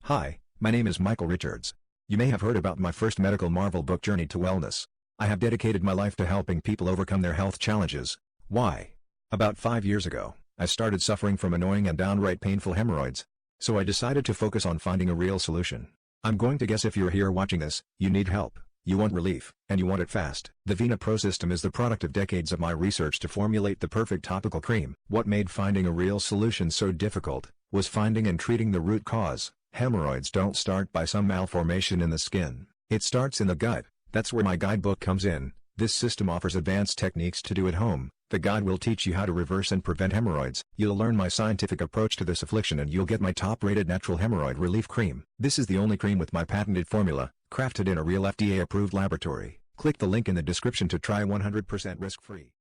Hi, my name is Michael Richards. You may have heard about my first medical marvel book, Journey to Wellness. I have dedicated my life to helping people overcome their health challenges. Why? About 5 years ago, I started suffering from annoying and downright painful hemorrhoids. So I decided to focus on finding a real solution. I'm going to guess if you're here watching this, you need help, you want relief, and you want it fast. The Vena Pro system is the product of decades of my research to formulate the perfect topical cream. What made finding a real solution so difficult was finding and treating the root cause. Hemorrhoids don't start by some malformation in the skin. It starts in the gut. That's where my guidebook comes in. This system offers advanced techniques to do at home. The guide will teach you how to reverse and prevent hemorrhoids. You'll learn my scientific approach to this affliction and you'll get my top-rated natural hemorrhoid relief cream. This is the only cream with my patented formula, crafted in a real FDA-approved laboratory. Click the link in the description to try 100% risk-free.